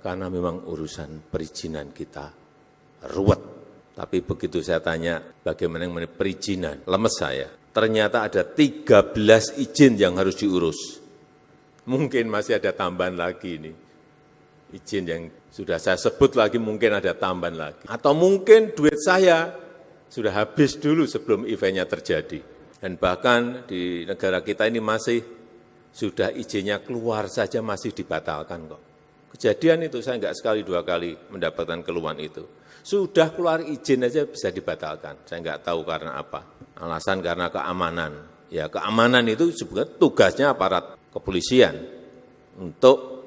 karena memang urusan perizinan kita ruwet. Tapi begitu saya tanya bagaimana mengenai perizinan, lemes saya. Ternyata ada 13 izin yang harus diurus. Mungkin masih ada tambahan lagi ini. Izin yang sudah saya sebut lagi mungkin ada tambahan lagi. Atau mungkin duit saya sudah habis dulu sebelum eventnya terjadi. Dan bahkan di negara kita ini masih sudah izinnya keluar saja masih dibatalkan kok. Kejadian itu saya enggak sekali dua kali mendapatkan keluhan itu. Sudah keluar izin aja bisa dibatalkan. Saya enggak tahu karena apa. Alasan karena keamanan. Ya keamanan itu sebenarnya tugasnya aparat kepolisian untuk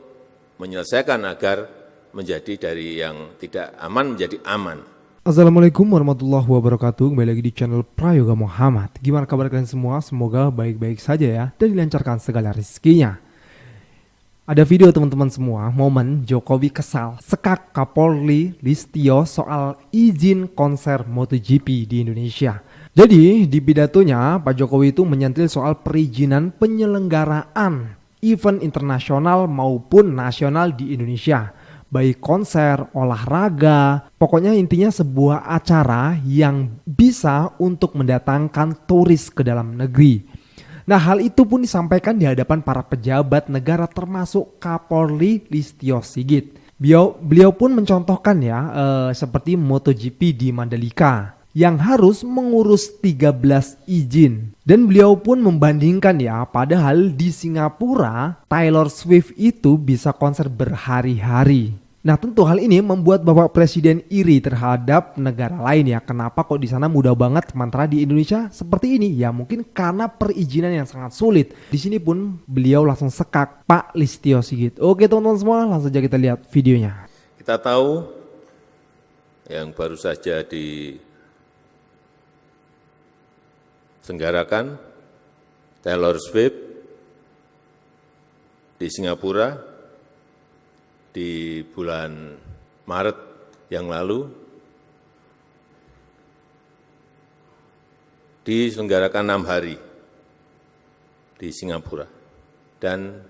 menyelesaikan agar menjadi dari yang tidak aman menjadi aman. Assalamualaikum warahmatullahi wabarakatuh. Kembali lagi di channel Prayoga Muhammad. Gimana kabar kalian semua? Semoga baik-baik saja ya dan dilancarkan segala rezekinya. Ada video teman-teman semua, momen Jokowi kesal sekak Kapolri Listio soal izin konser MotoGP di Indonesia. Jadi di pidatonya Pak Jokowi itu menyentil soal perizinan penyelenggaraan event internasional maupun nasional di Indonesia. Baik konser, olahraga, pokoknya intinya sebuah acara yang bisa untuk mendatangkan turis ke dalam negeri. Nah hal itu pun disampaikan di hadapan para pejabat negara termasuk Kapolri Listio Sigit. Beliau pun mencontohkan ya seperti MotoGP di Mandalika yang harus mengurus 13 izin. Dan beliau pun membandingkan ya, padahal di Singapura Taylor Swift itu bisa konser berhari-hari. Nah tentu hal ini membuat Bapak Presiden iri terhadap negara lain ya. Kenapa kok di sana mudah banget sementara di Indonesia seperti ini? Ya mungkin karena perizinan yang sangat sulit. Di sini pun beliau langsung sekak Pak Listio Sigit. Oke teman-teman semua, langsung saja kita lihat videonya. Kita tahu yang baru saja diselenggarakan Taylor Swift di Singapura di bulan Maret yang lalu diselenggarakan 6 hari di Singapura. Dan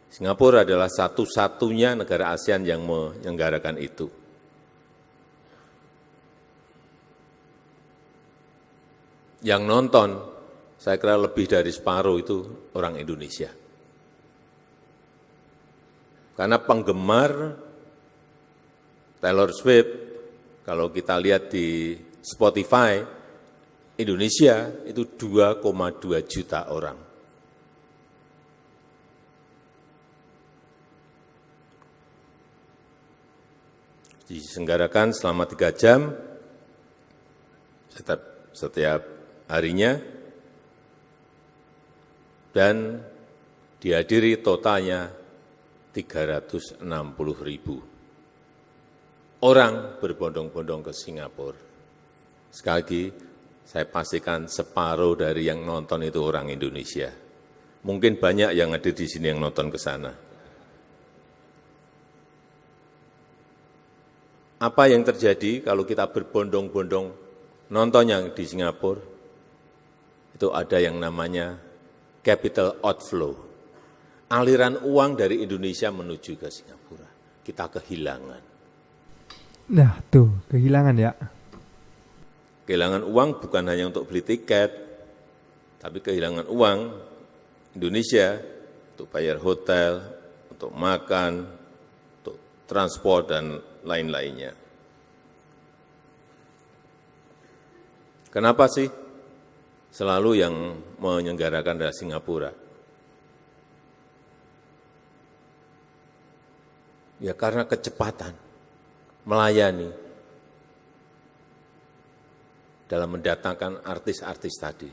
Singapura adalah satu-satunya negara ASEAN yang menyelenggarakan itu. Yang nonton, saya kira lebih dari separuh itu orang Indonesia. Karena penggemar Taylor Swift, kalau kita lihat di Spotify, Indonesia itu 2,2 juta orang. Diselenggarakan selama 3 jam, setiap harinya, dan dihadiri totalnya 360.000 orang berbondong-bondong ke Singapura. Sekali lagi, saya pastikan separuh dari yang nonton itu orang Indonesia. Mungkin banyak yang hadir di sini yang nonton ke sana. Apa yang terjadi kalau kita berbondong-bondong nonton yang di Singapura? Itu ada yang namanya capital outflow. Aliran uang dari Indonesia menuju ke Singapura. Kita kehilangan. Nah tuh, kehilangan ya. Kehilangan uang bukan hanya untuk beli tiket, tapi kehilangan uang Indonesia untuk bayar hotel, untuk makan, untuk transport, dan lain-lainnya. Kenapa sih selalu yang menyelenggarakan dari Singapura? Ya karena kecepatan melayani dalam mendatangkan artis-artis tadi.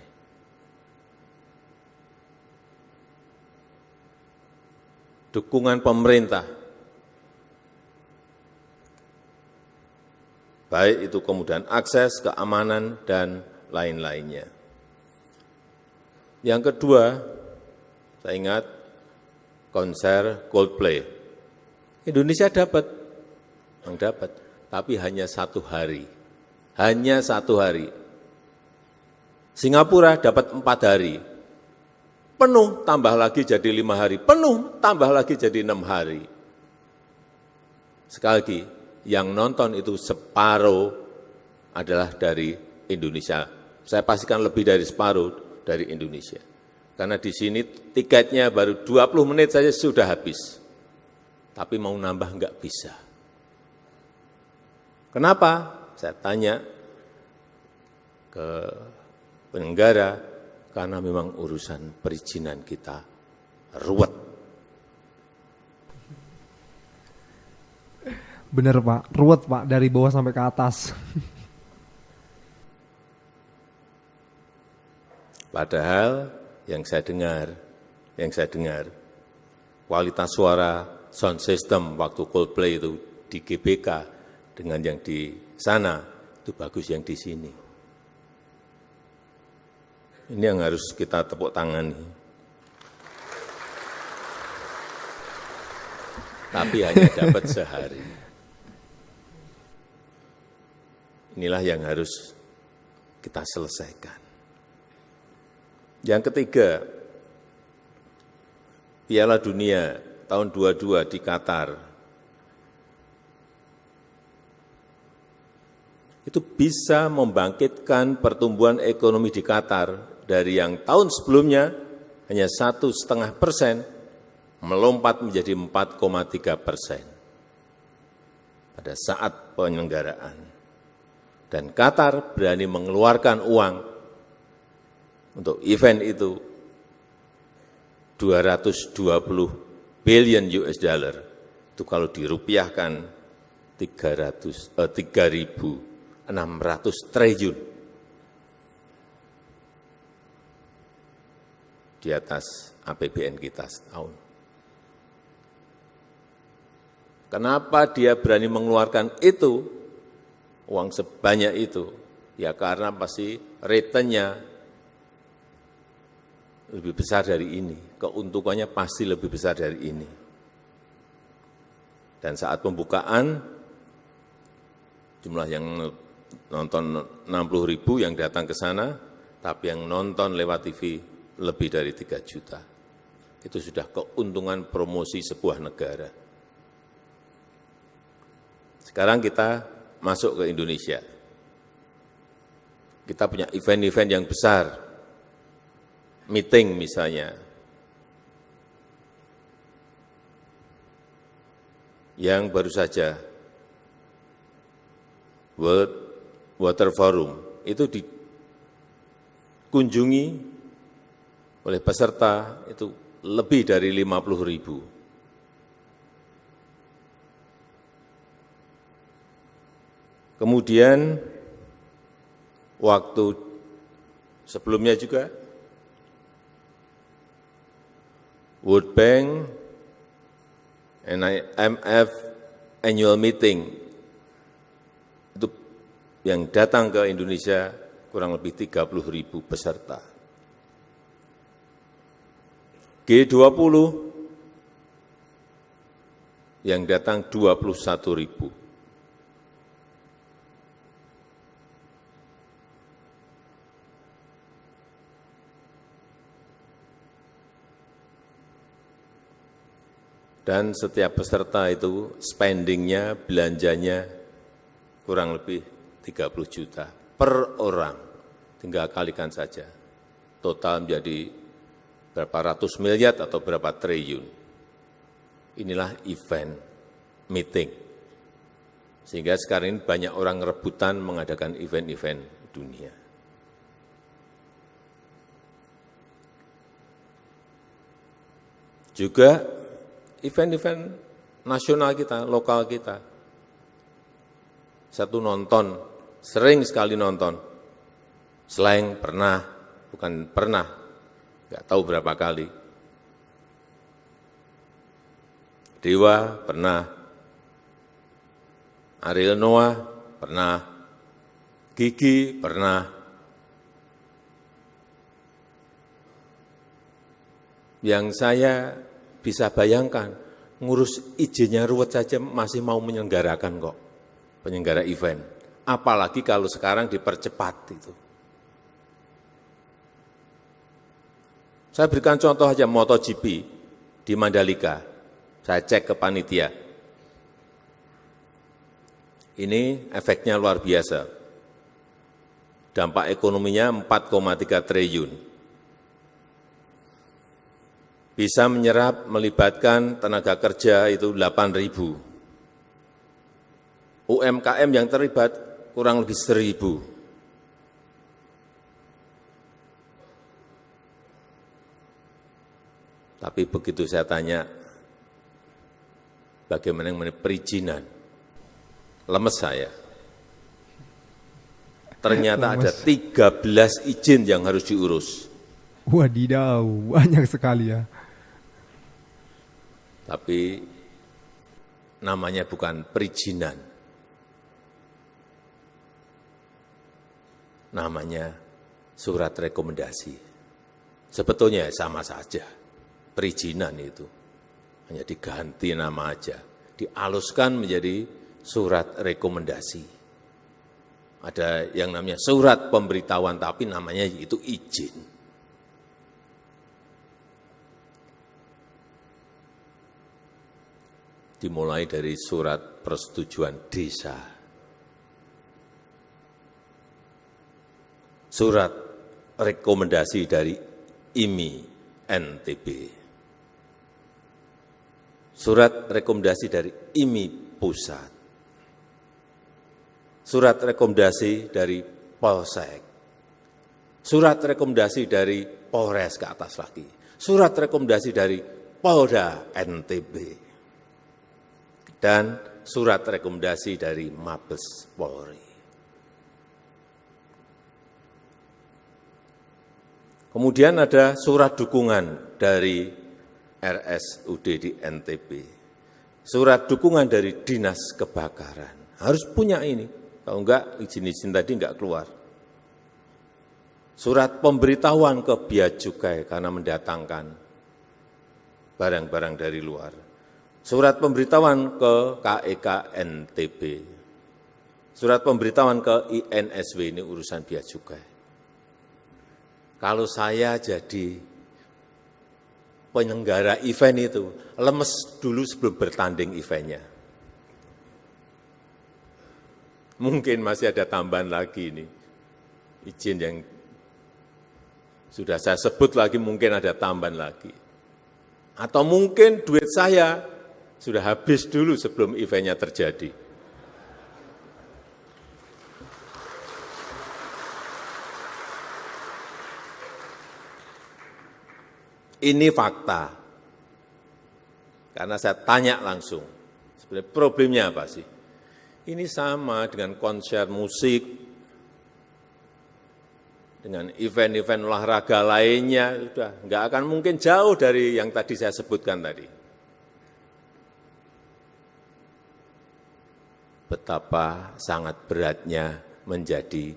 Dukungan pemerintah, baik itu kemudahan akses, keamanan, dan lain-lainnya. Yang kedua, saya ingat konser Coldplay. Indonesia dapat, tapi hanya 1 hari. Hanya 1 hari. Singapura dapat 4 hari. Penuh, tambah lagi jadi 5 hari. Penuh, tambah lagi jadi 6 hari. Sekali lagi, yang nonton itu separuh adalah dari Indonesia. Saya pastikan lebih dari separuh dari Indonesia. Karena di sini tiketnya baru 20 menit saja sudah habis. Tapi mau nambah enggak bisa. Kenapa? Saya tanya ke penyelenggara, karena memang urusan perizinan kita ruwet. Bener Pak, ruwet Pak dari bawah sampai ke atas. Padahal yang saya dengar, kualitas suara sound system waktu Coldplay itu di GBK dengan yang di sana itu bagus yang di sini. Ini yang harus kita tepuk tangani. Tapi hanya dapat sehari. Inilah yang harus kita selesaikan. Yang ketiga, Piala Dunia tahun 22 di Qatar. Itu bisa membangkitkan pertumbuhan ekonomi di Qatar dari yang tahun sebelumnya hanya 1,5%, melompat menjadi 4,3% pada saat penyelenggaraan. Dan Qatar berani mengeluarkan uang untuk event itu 220 billion US dollar. Itu kalau dirupiahkan 3.600 triliun. Di atas APBN kita setahun. Kenapa dia berani mengeluarkan itu, uang sebanyak itu? Ya karena pasti returnnya lebih besar dari ini, keuntungannya pasti lebih besar dari ini. Dan saat pembukaan, jumlah yang nonton 60.000 yang datang ke sana, tapi yang nonton lewat TV lebih dari 3 juta. Itu sudah keuntungan promosi sebuah negara. Sekarang kita masuk ke Indonesia. Kita punya event-event yang besar, meeting misalnya, yang baru saja World Water Forum itu dikunjungi oleh peserta itu lebih dari 50.000. Kemudian waktu sebelumnya juga World Bank and IMF annual meeting itu yang datang ke Indonesia kurang lebih 30.000 peserta. G20 yang datang 21.000. Dan setiap peserta itu spendingnya, belanjanya kurang lebih 30 juta per orang. Tinggal kalikan saja. Total menjadi berapa ratus miliar atau berapa triliun. Inilah event, meeting. Sehingga sekarang ini banyak orang rebutan mengadakan event-event dunia. Juga event-event nasional kita, lokal kita. Satu nonton, sering sekali nonton. Slang pernah, bukan pernah, nggak tahu berapa kali. Dewa pernah, Ariel Noah pernah, Gigi pernah. Yang saya bisa bayangkan, ngurus izinnya ruwet saja masih mau menyelenggarakan kok, penyelenggara event. Apalagi kalau sekarang dipercepat itu. Saya berikan contoh aja MotoGP di Mandalika. Saya cek ke panitia. Ini efeknya luar biasa. Dampak ekonominya 4,3 triliun. Bisa menyerap, melibatkan tenaga kerja itu 8.000. UMKM yang terlibat kurang lebih 1.000. Tapi begitu saya tanya, bagaimana mengenai perizinan, lemes saya. Ternyata ada 13 izin yang harus diurus. Wadidaw, banyak sekali ya. Tapi namanya bukan perizinan. Namanya surat rekomendasi. Sebetulnya sama saja. Perizinan itu hanya diganti nama aja, dialuskan menjadi surat rekomendasi. Ada yang namanya surat pemberitahuan, tapi namanya itu izin. Dimulai dari surat persetujuan desa, surat rekomendasi dari IMI NTB, surat rekomendasi dari IMI Pusat, surat rekomendasi dari Polsek, surat rekomendasi dari Polres ke atas lagi, surat rekomendasi dari Polda NTB, dan surat rekomendasi dari Mabes Polri. Kemudian ada surat dukungan dari RSUD di NTB, surat dukungan dari Dinas Kebakaran. Harus punya ini, kalau enggak izin-izin tadi enggak keluar. Surat pemberitahuan ke Bea Cukai karena mendatangkan barang-barang dari luar. Surat pemberitahuan ke KEK NTB, surat pemberitahuan ke INSW, ini urusan Bea Cukai. Kalau saya jadi penyelenggara event itu, lemes dulu sebelum bertanding eventnya. Mungkin masih ada tambahan lagi ini, izin yang sudah saya sebut lagi mungkin ada tambahan lagi. Atau mungkin duit saya sudah habis dulu sebelum eventnya terjadi. Ini fakta. Karena saya tanya langsung, sebenarnya problemnya apa sih? Ini sama dengan konser musik, dengan event-event olahraga lainnya, sudah nggak akan mungkin jauh dari yang tadi saya sebutkan tadi. Betapa sangat beratnya menjadi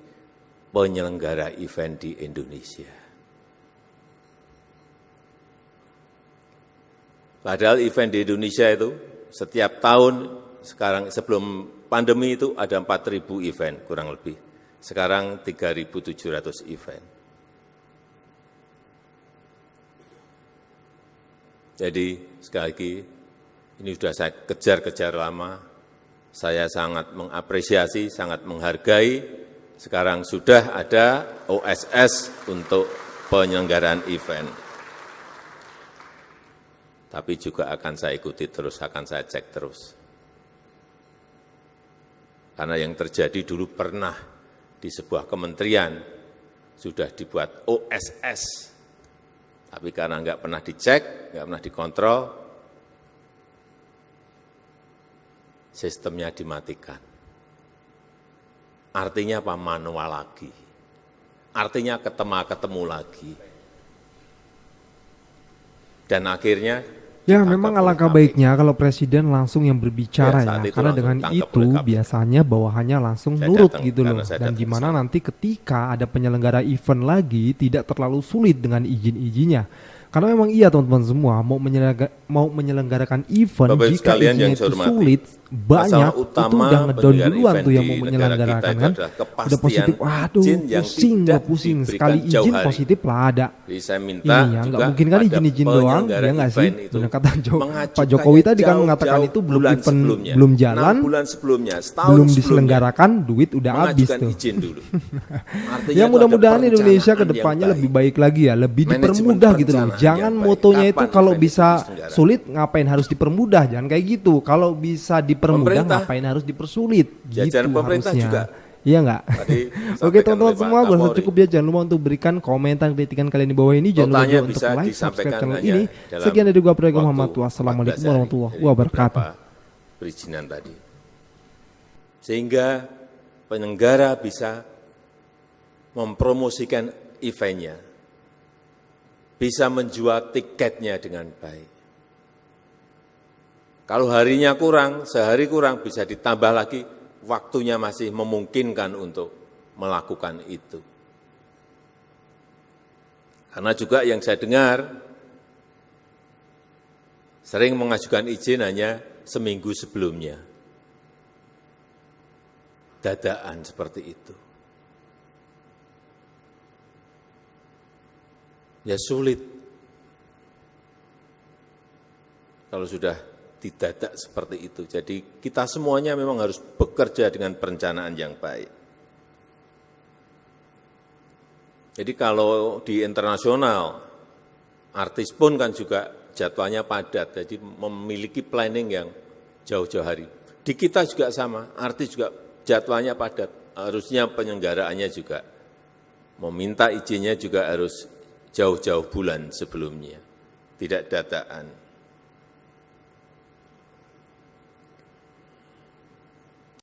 penyelenggara event di Indonesia. Padahal event di Indonesia itu setiap tahun, sekarang sebelum pandemi itu ada 4.000 event kurang lebih. Sekarang 3.700 event. Jadi sekali lagi, ini sudah saya kejar-kejar lama, saya sangat mengapresiasi, sangat menghargai, sekarang sudah ada OSS untuk penyelenggaraan event. Tapi juga akan saya ikuti terus, akan saya cek terus. Karena yang terjadi dulu pernah di sebuah kementerian sudah dibuat OSS, tapi karena nggak pernah dicek, nggak pernah dikontrol, sistemnya dimatikan. Artinya apa? Manual lagi. Artinya ketemu lagi. Dan akhirnya Ya memang alangkah baiknya kalau presiden langsung yang berbicara ya, karena dengan itu biasanya bawahannya langsung nurut gitu loh. Dan gimana nanti ketika ada penyelenggara event lagi tidak terlalu sulit dengan izin-izinnya. Karena memang iya teman-teman semua mau menyelenggarakan event, Bapak jika izinnya itu sulit banyak itu utama udah ngedon penyelenggaraan duluan event tuh yang di mau negara menyelenggarakan kita itu kan. adalah Udah kepastian positif, waduh izin yang pusing, tidak gak pusing. diberikan Sekali jauh izin hari. positif lah ada. Jadi saya minta Ini ya, nggak juga mungkin kali pada izin-izin doang, penyelenggara ya nggak sih? event itu Bener kata Pak mengajukannya Jokowi tadi kan mengatakan jauh-jauh itu belum bulan event, sebelumnya. belum jalan, 6 bulan sebelumnya, setahun belum sebelumnya, diselenggarakan, duit udah habis mengajukan tuh. izin dulu. Artinya Ya itu mudah-mudahan ada Indonesia ke perencanaan depannya yang lebih baik. baik lagi ya, lebih Manajemen dipermudah gitu loh. perencanaan Jangan yang baik. motonya itu Kapan kalau event itu bisa diselenggarakan? sulit ngapain harus dipermudah, jangan kayak gitu. Kalau bisa dipermudah Pemerintah, ngapain harus dipersulit gitu jajaran pemerintah harusnya. juga. Iya nggak? Tadi Oke sampaikan teman-teman oleh semua, Pak gue rasa Kapolri. cukup ya. Jangan lupa untuk berikan komentar, kritikan kalian di bawah ini. Jangan lupa Totalnya juga untuk bisa like, disampaikan subscribe channel hanya ini. dalam Sekian dari gue, Prayoga waktu Muhammad. 14 Wassalamualaikum hari warahmatullahi dari wabarakatuh. beberapa perizinan tadi. Sehingga penyelenggara bisa mempromosikan eventnya, bisa menjual tiketnya dengan baik. Kalau harinya kurang, sehari kurang, bisa ditambah lagi, waktunya masih memungkinkan untuk melakukan itu. Karena juga yang saya dengar, sering mengajukan izin hanya seminggu sebelumnya. Dadaan seperti itu. Ya sulit. Kalau sudah didadak seperti itu. Jadi kita semuanya memang harus bekerja dengan perencanaan yang baik. Jadi kalau di internasional, artis pun kan juga jadwalnya padat, jadi memiliki planning yang jauh-jauh hari. Di kita juga sama, artis juga jadwalnya padat, harusnya penyelenggaraannya juga meminta izinnya juga harus jauh-jauh bulan sebelumnya, tidak dadakan.